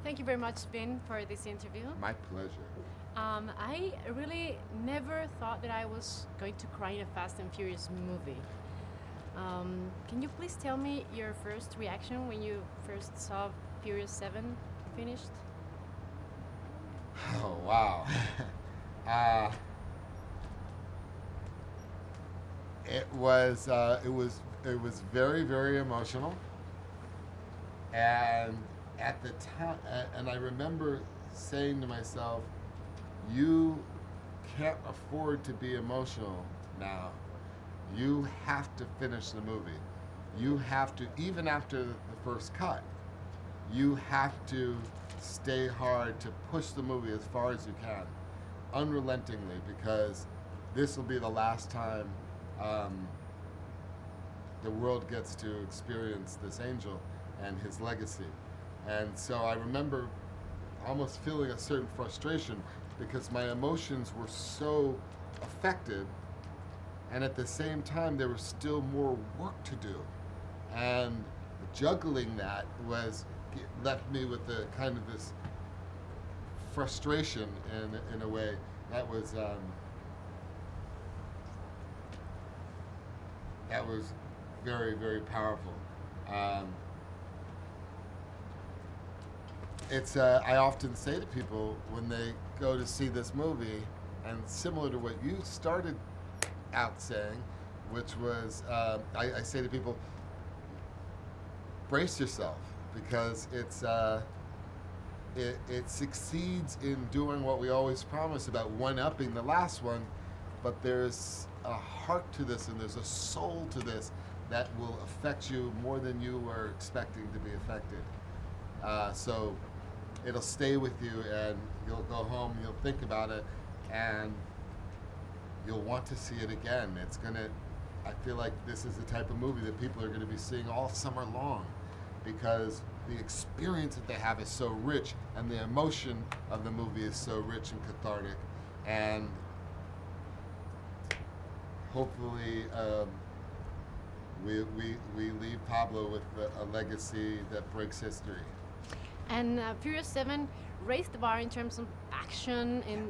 Thank you very much, Vin, for this interview. My pleasure. I really never thought that I was going to cry in a Fast and Furious movie. Can you please tell me your first reaction when you first saw Furious 7 finished? Oh wow. uh, it was very, very emotional, and at the time, and I remember saying to myself, "You can't afford to be emotional now. You have to finish the movie. You have to, even after the first cut, you have to stay hard to push the movie as far as you can, unrelentingly, because this will be the last time the world gets to experience this angel and his legacy." And so I remember almost feeling a certain frustration because my emotions were so affected, and at the same time there was still more work to do, and juggling that left me with the kind of this frustration in a way that was very, very powerful. I often say to people when they go to see this movie, and similar to what you started out saying, which was, I say to people, brace yourself, because it succeeds in doing what we always promise about one-upping the last one, but there's a heart to this and there's a soul to this that will affect you more than you were expecting to be affected. So it'll stay with you, and you'll go home, you'll think about it, and you'll want to see it again. I feel like this is the type of movie that people are going to be seeing all summer long, because the experience that they have is so rich, and the emotion of the movie is so rich and cathartic, and hopefully we leave Pablo with a legacy that breaks history. And Furious 7 raised the bar in terms of action. And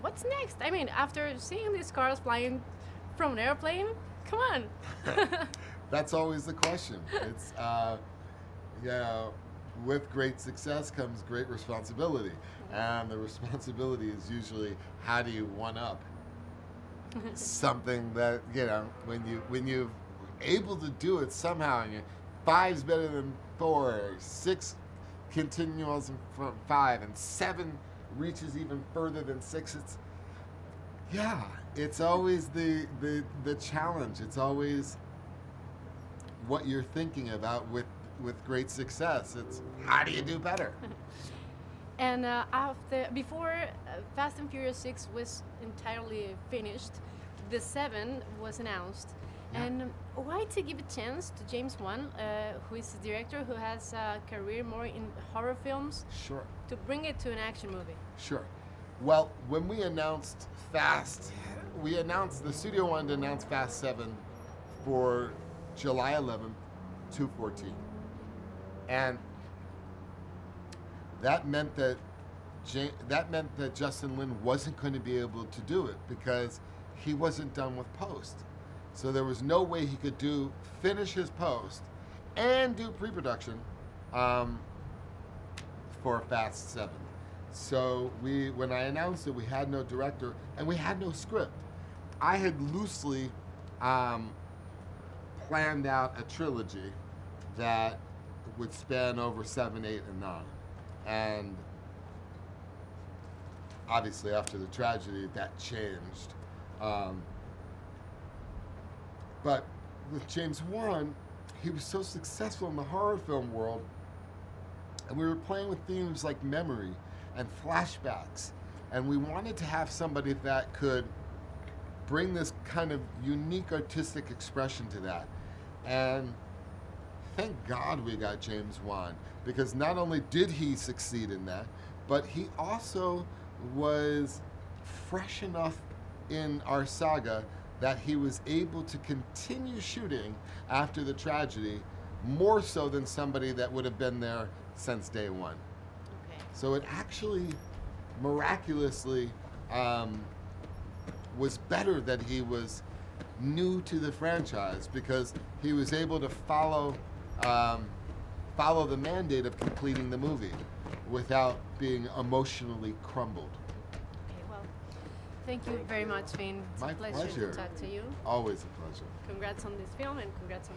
what's next? I mean, after seeing these cars flying from an airplane, come on. That's always the question. It's with great success comes great responsibility, and the responsibility is usually how do you one up something that when you're able to do it somehow, and 5's better than 4, 6 continues from 5, and 7 reaches even further than 6. It's always the challenge. It's always what you're thinking about with great success. It's how do you do better? And before Fast and Furious 6 was entirely finished, the 7 was announced. Yeah. And why to give a chance to James Wan, who is a director who has a career more in horror films, Sure. to bring it to an action movie? Sure. Well, when we announced the studio wanted to announce Fast 7 for July 11th, 2014. And that meant that Justin Lin wasn't going to be able to do it because he wasn't done with post. So there was no way he could finish his post and do pre-production for Fast 7. So when I announced it, we had no director and we had no script. I had loosely planned out a trilogy that would span over 7, 8, and 9. And obviously after the tragedy, that changed. But with James Wan, he was so successful in the horror film world, and we were playing with themes like memory and flashbacks, and we wanted to have somebody that could bring this kind of unique artistic expression to that. And thank God we got James Wan, because not only did he succeed in that, but he also was fresh enough in our saga that he was able to continue shooting after the tragedy, more so than somebody that would have been there since day one. So it actually miraculously was better that he was new to the franchise, because he was able to follow the mandate of completing the movie without being emotionally crumbled. Okay, well, thank you very much, Vin. It's My a pleasure pleasure. to talk to you. Always a pleasure. Congrats on this film and congrats on